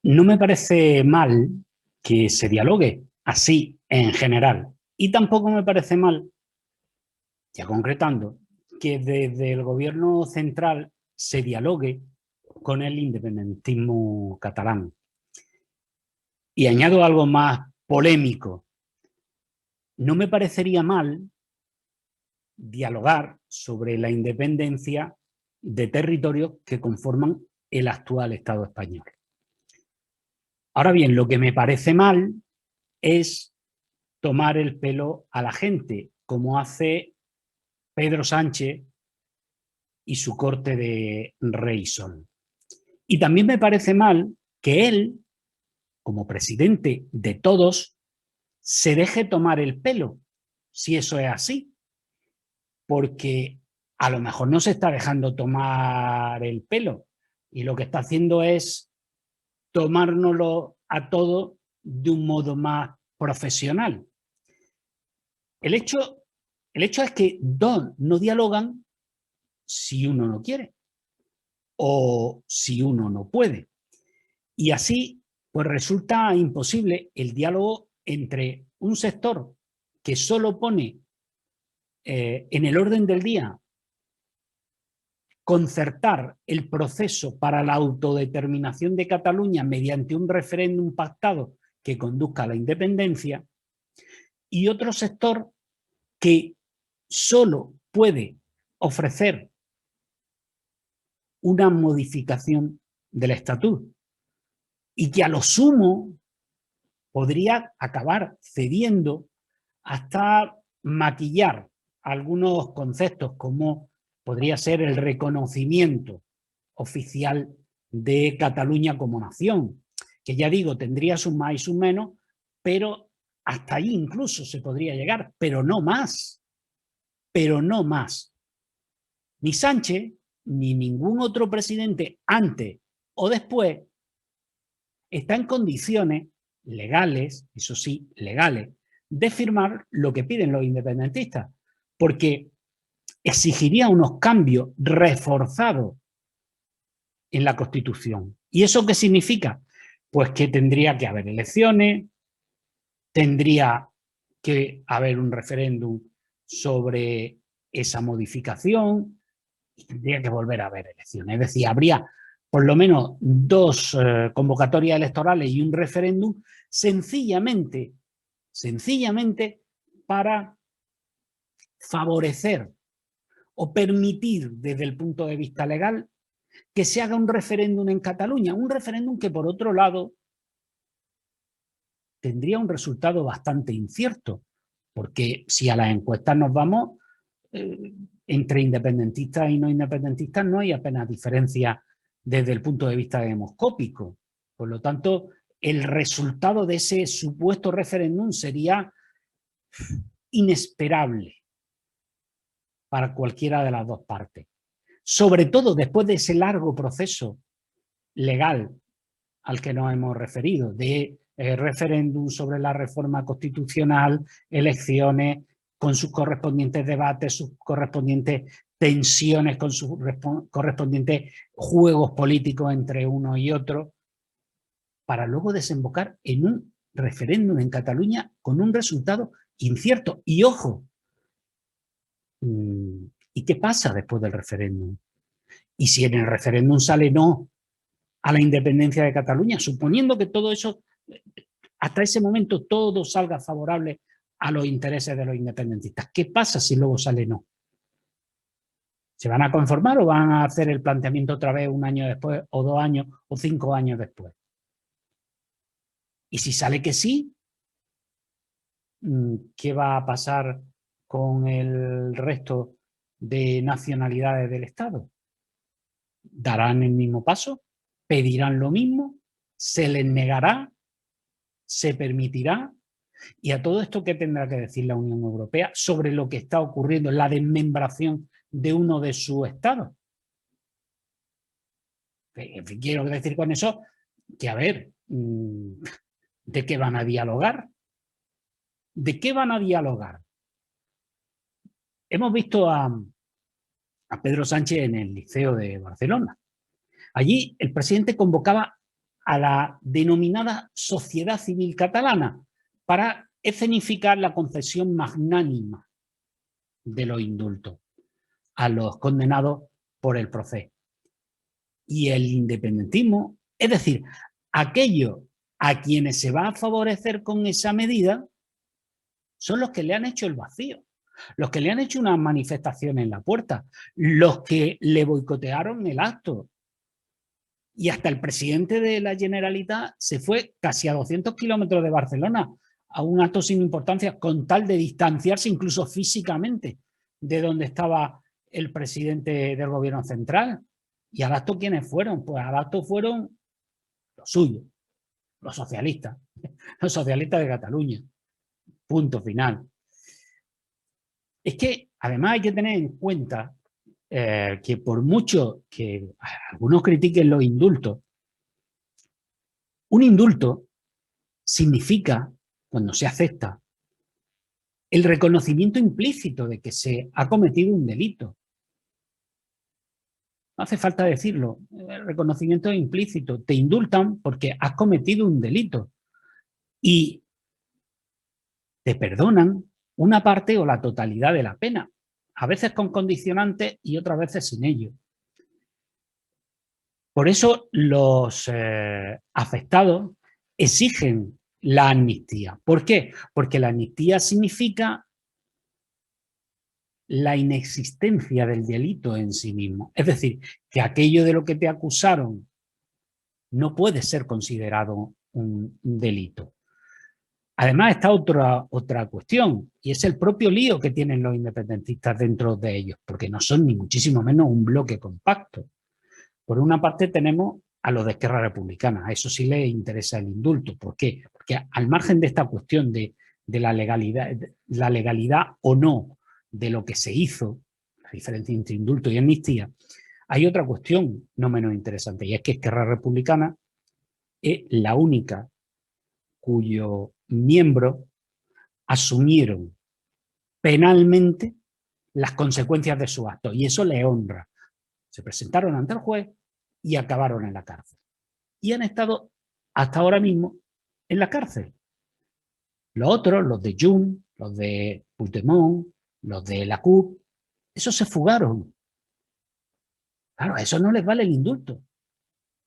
No me parece mal que se dialogue así en general. Y tampoco me parece mal, ya concretando, que desde el gobierno central se dialogue con el independentismo catalán. Y añado algo más polémico. No me parecería mal dialogar sobre la independencia de territorios que conforman el actual Estado español. Ahora bien, lo que me parece mal es tomar el pelo a la gente, como hace Pedro Sánchez y su corte de Rey Sol. Y también me parece mal que él, como presidente de todos, se deje tomar el pelo, si eso es así, porque a lo mejor no se está dejando tomar el pelo y lo que está haciendo es tomárnoslo a todo de un modo más profesional. El hecho, el hecho es que dos no dialogan si uno no quiere o si uno no puede. Y así, pues resulta imposible el diálogo entre un sector que solo pone en el orden del día concertar el proceso para la autodeterminación de Cataluña mediante un referéndum pactado que conduzca a la independencia, y otro sector que solo puede ofrecer una modificación del estatuto y que a lo sumo podría acabar cediendo hasta maquillar algunos conceptos como podría ser el reconocimiento oficial de Cataluña como nación, que ya digo, tendría sus más y sus menos, pero hasta ahí incluso se podría llegar, pero no más, pero no más. Ni Sánchez ni ningún otro presidente antes o después está en condiciones legales, eso sí, legales, de firmar lo que piden los independentistas, porque exigiría unos cambios reforzados en la Constitución. ¿Y eso qué significa? Pues que tendría que haber elecciones, tendría que haber un referéndum sobre esa modificación y tendría que volver a haber elecciones. Es decir, habría por lo menos dos convocatorias electorales y un referéndum sencillamente, sencillamente para favorecer o permitir desde el punto de vista legal que se haga un referéndum en Cataluña, un referéndum que por otro lado tendría un resultado bastante incierto, porque si a las encuestas nos vamos, entre independentistas y no independentistas no hay apenas diferencia desde el punto de vista demoscópico. Por lo tanto, el resultado de ese supuesto referéndum sería inesperable para cualquiera de las dos partes. Sobre todo después de ese largo proceso legal al que nos hemos referido, de referéndum sobre la reforma constitucional, elecciones con sus correspondientes debates, sus correspondientes tensiones, con sus correspondientes juegos políticos entre uno y otro, para luego desembocar en un referéndum en Cataluña con un resultado incierto. Y ojo, ¿y qué pasa después del referéndum? Y si en el referéndum sale no a la independencia de Cataluña, suponiendo que todo eso, hasta ese momento, todo salga favorable a los intereses de los independentistas. ¿Qué pasa si luego sale no? ¿Se van a conformar o van a hacer el planteamiento otra vez un año después, o 2 años, o 5 años después? Y si sale que sí, ¿qué va a pasar con el resto de nacionalidades del Estado? ¿Darán el mismo paso? ¿Pedirán lo mismo? ¿Se les negará? ¿Se permitirá? Y a todo esto, ¿qué tendrá que decir la Unión Europea sobre lo que está ocurriendo en la desmembración de uno de sus estados? En fin, quiero decir con eso que, a ver, ¿de qué van a dialogar? ¿De qué van a dialogar? Hemos visto a Pedro Sánchez en el Liceo de Barcelona. Allí el presidente convocaba a la denominada sociedad civil catalana para escenificar la concesión magnánima de los indultos a los condenados por el procés. Y el independentismo, es decir, aquellos a quienes se va a favorecer con esa medida, son los que le han hecho el vacío, los que le han hecho una manifestación en la puerta, los que le boicotearon el acto. Y hasta el presidente de la Generalitat se fue casi a 200 kilómetros de Barcelona a un acto sin importancia con tal de distanciarse incluso físicamente de donde estaba el presidente del gobierno central. ¿Y al acto quiénes fueron? Pues al acto fueron los suyos, los socialistas de Cataluña. Punto final. Es que además hay que tener en cuenta que por mucho que algunos critiquen los indultos, un indulto significa, cuando se acepta, el reconocimiento implícito de que se ha cometido un delito. No hace falta decirlo, el reconocimiento implícito. Te indultan porque has cometido un delito y te perdonan una parte o la totalidad de la pena, a veces con condicionantes y otras veces sin ello. Por eso los afectados exigen la amnistía. ¿Por qué? Porque la amnistía significa la inexistencia del delito en sí mismo. Es decir, que aquello de lo que te acusaron no puede ser considerado un delito. Además está otra cuestión, y es el propio lío que tienen los independentistas dentro de ellos, porque no son ni muchísimo menos un bloque compacto. Por una parte tenemos a los de Esquerra Republicana, a eso sí les interesa el indulto. ¿Por qué? Porque al margen de esta cuestión de la legalidad o no de lo que se hizo, la diferencia entre indulto y amnistía, hay otra cuestión no menos interesante, y es que Esquerra Republicana es la única cuyos miembros asumieron penalmente las consecuencias de su acto, y eso le honra. Se presentaron ante el juez y acabaron en la cárcel. Y han estado hasta ahora mismo en la cárcel. Los otros, los de Junts, los de Puigdemont, los de la CUP, esos se fugaron. Claro, a eso no les vale el indulto.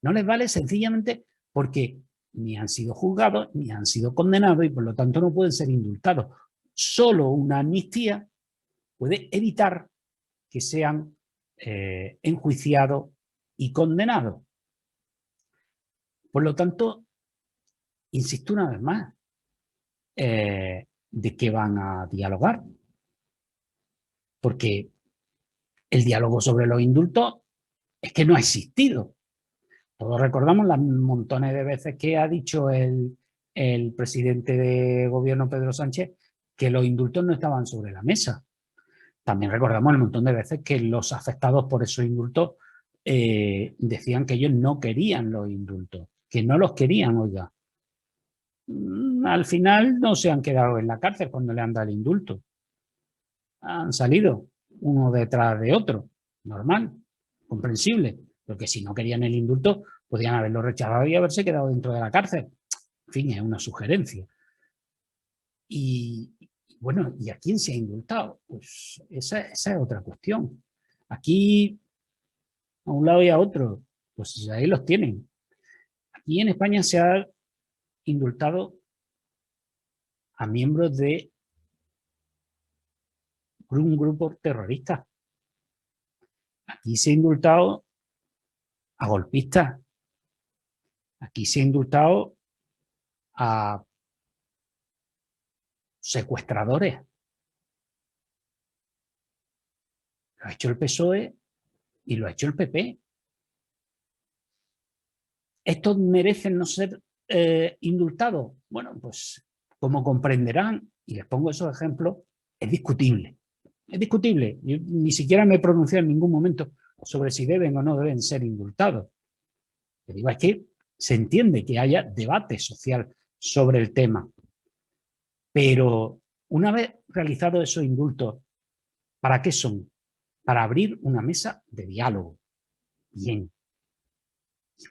No les vale sencillamente porque ni han sido juzgados, ni han sido condenados y por lo tanto no pueden ser indultados. Solo una amnistía puede evitar que sean enjuiciados y condenados. Por lo tanto, insisto una vez más, ¿de qué van a dialogar? Porque el diálogo sobre los indultos es que no ha existido. Todos recordamos las montones de veces que ha dicho el presidente de gobierno Pedro Sánchez que los indultos no estaban sobre la mesa. También recordamos el montón de veces que los afectados por esos indultos decían que ellos no querían los indultos, que no los querían, oiga. Al final no se han quedado en la cárcel cuando le han dado el indulto. Han salido uno detrás de otro, normal, comprensible, porque si no querían el indulto podían haberlo rechazado y haberse quedado dentro de la cárcel. En fin, es una sugerencia. Y bueno, ¿y a quién se ha indultado? Pues esa es otra cuestión. Aquí, a un lado y a otro, pues ahí los tienen. Aquí en España se ha indultado a miembros de un grupo terrorista. Aquí se ha indultado a golpistas. Aquí se ha indultado a secuestradores. Lo ha hecho el PSOE y lo ha hecho el PP. ¿Estos merecen no ser indultados? Bueno, pues como comprenderán, y les pongo esos ejemplos, es discutible. Es discutible. Yo ni siquiera me he pronunciado en ningún momento sobre si deben o no deben ser indultados. Lo que digo es que se entiende que haya debate social sobre el tema. Pero una vez realizados esos indultos, ¿para qué son? Para abrir una mesa de diálogo. Bien.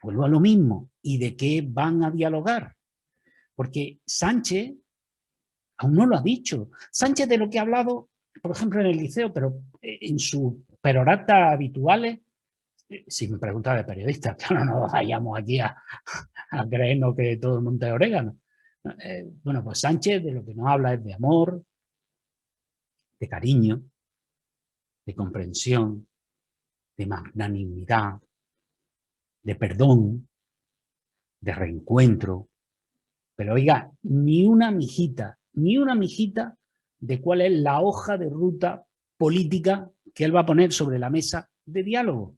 Vuelvo a lo mismo. ¿Y de qué van a dialogar? Porque Sánchez aún no lo ha dicho. Sánchez, de lo que ha hablado, por ejemplo, en el liceo, pero en sus peroratas habituales, si me pregunta de periodista, que no nos vayamos aquí a creernos que todo el mundo es orégano. Bueno, pues Sánchez de lo que nos habla es de amor, de cariño, de comprensión, de magnanimidad, de perdón, de reencuentro. Pero oiga, ni una mijita de cuál es la hoja de ruta política que él va a poner sobre la mesa de diálogo.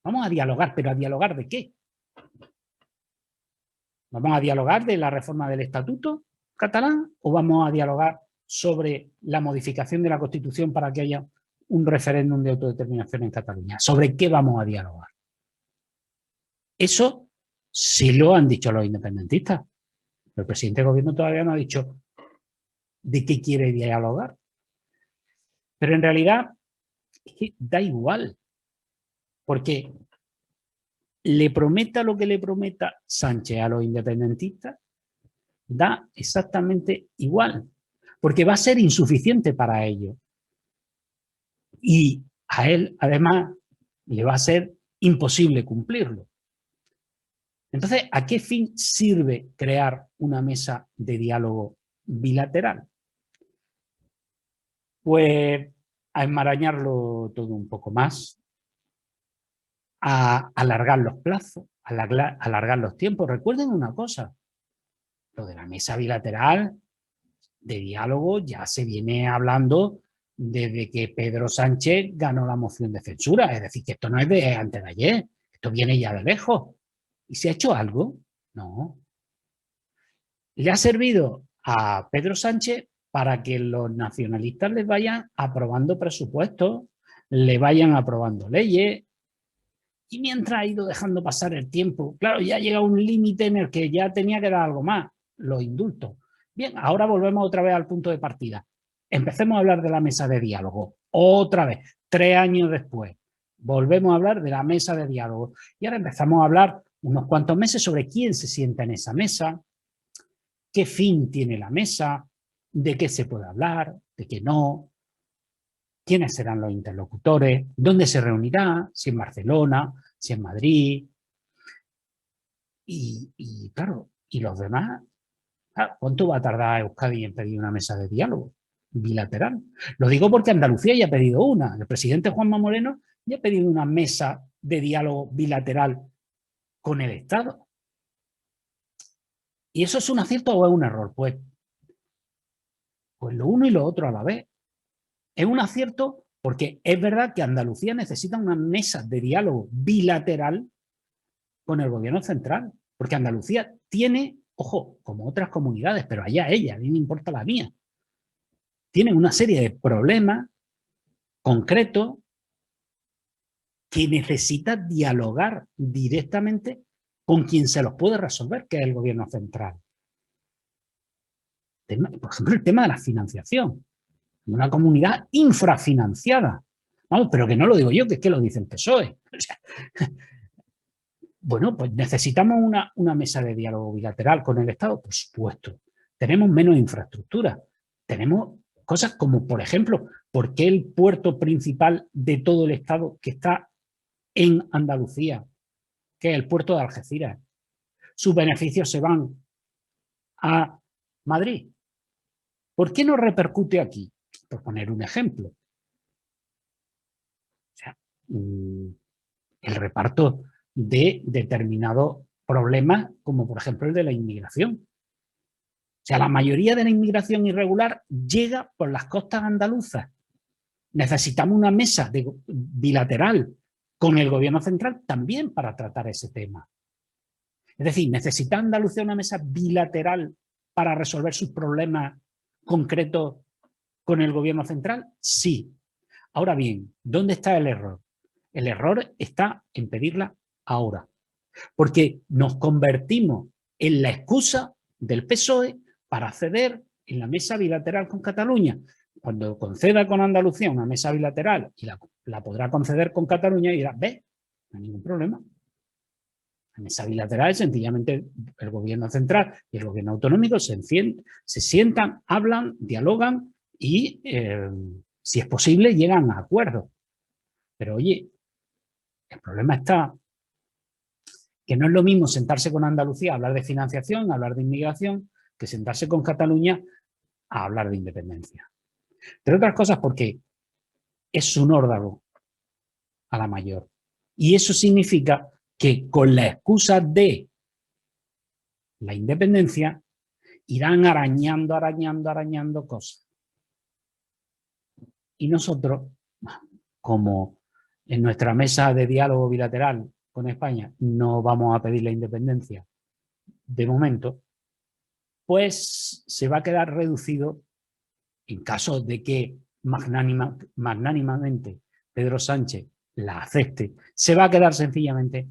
Vamos a dialogar, pero ¿a dialogar de qué? ¿Vamos a dialogar de la reforma del estatuto catalán o vamos a dialogar sobre la modificación de la Constitución para que haya un referéndum de autodeterminación en Cataluña? ¿Sobre qué vamos a dialogar? Eso sí lo han dicho los independentistas. El presidente del gobierno todavía no ha dicho de qué quiere dialogar. Pero en realidad es que da igual, porque le prometa lo que le prometa Sánchez a los independentistas, da exactamente igual, porque va a ser insuficiente para ellos. Y a él, además, le va a ser imposible cumplirlo. Entonces, ¿a qué fin sirve crear una mesa de diálogo bilateral? Pues a enmarañarlo todo un poco más, a alargar los plazos, a alargar los tiempos. Recuerden una cosa, lo de la mesa bilateral de diálogo ya se viene hablando desde que Pedro Sánchez ganó la moción de censura. Es decir, que esto no es de antes de ayer, esto viene ya de lejos. ¿Y se ha hecho algo? No. Le ha servido a Pedro Sánchez para que los nacionalistas les vayan aprobando presupuestos, le vayan aprobando leyes, y mientras ha ido dejando pasar el tiempo, claro, ya llega un límite en el que ya tenía que dar algo más, los indultos. Bien, ahora volvemos otra vez al punto de partida. Empecemos a hablar de la mesa de diálogo. Otra vez, 3 años después, volvemos a hablar de la mesa de diálogo. Y ahora empezamos a hablar unos cuantos meses sobre quién se sienta en esa mesa, qué fin tiene la mesa, de qué se puede hablar, de qué no, quiénes serán los interlocutores, dónde se reunirá, si en Barcelona, si en Madrid. Y claro, ¿y los demás? Claro, ¿cuánto va a tardar Euskadi en pedir una mesa de diálogo bilateral? Lo digo porque Andalucía ya ha pedido una. El presidente Juanma Moreno ya ha pedido una mesa de diálogo bilateral con el Estado. ¿Y eso es un acierto o es un error? Pues lo uno y lo otro a la vez. Es un acierto porque es verdad que Andalucía necesita una mesa de diálogo bilateral con el gobierno central, porque Andalucía tiene, ojo, como otras comunidades, pero allá ella, a mí me importa la mía, tiene una serie de problemas concretos que necesita dialogar directamente con quien se los puede resolver, que es el gobierno central. Por ejemplo, el tema de la financiación. Una comunidad infrafinanciada. Vamos, pero que no lo digo yo, que es que lo dice el PSOE. O sea, bueno, pues necesitamos una mesa de diálogo bilateral con el Estado, por supuesto. Tenemos menos infraestructura. Tenemos cosas como, por ejemplo, ¿por qué el puerto principal de todo el Estado que está en Andalucía, que es el puerto de Algeciras, sus beneficios se van a Madrid? ¿Por qué no repercute aquí? Por poner un ejemplo. O sea, el reparto de determinados problemas, como por ejemplo el de la inmigración. O sea, la mayoría de la inmigración irregular llega por las costas andaluzas. Necesitamos una mesa bilateral con el gobierno central también para tratar ese tema. Es decir, ¿necesita Andalucía una mesa bilateral para resolver sus problemas concretos con el gobierno central? Sí. Ahora bien, ¿dónde está el error? El error está en pedirla ahora, porque nos convertimos en la excusa del PSOE para ceder en la mesa bilateral con Cataluña. Cuando conceda con Andalucía una mesa bilateral y la podrá conceder con Cataluña y dirá, ve, no hay ningún problema. La mesa bilateral es sencillamente el gobierno central y el gobierno autonómico se sientan, hablan, dialogan y, si es posible, llegan a acuerdos. Pero oye, el problema está que no es lo mismo sentarse con Andalucía a hablar de financiación, a hablar de inmigración, que sentarse con Cataluña a hablar de independencia. Entre otras cosas porque es un órdago a la mayor. Y eso significa que con la excusa de la independencia irán arañando cosas. Y nosotros, como en nuestra mesa de diálogo bilateral con España no vamos a pedir la independencia de momento, pues se va a quedar reducido, en caso de que magnánimamente Pedro Sánchez la acepte, se va a quedar sencillamente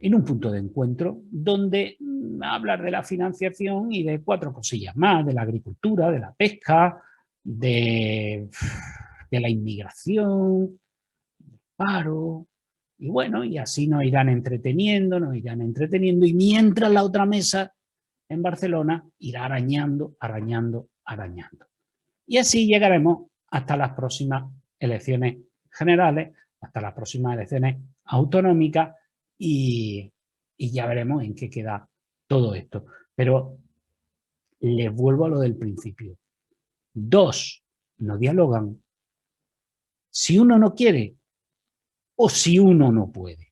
en un punto de encuentro donde hablar de la financiación y de 4 cosillas más, de la agricultura, de la pesca, de la inmigración, paro, y bueno, y así nos irán entreteniendo, y mientras la otra mesa en Barcelona irá arañando. Y así llegaremos hasta las próximas elecciones generales, hasta las próximas elecciones autonómicas y ya veremos en qué queda todo esto. Pero les vuelvo a lo del principio. 2 no dialogan si uno no quiere o si uno no puede.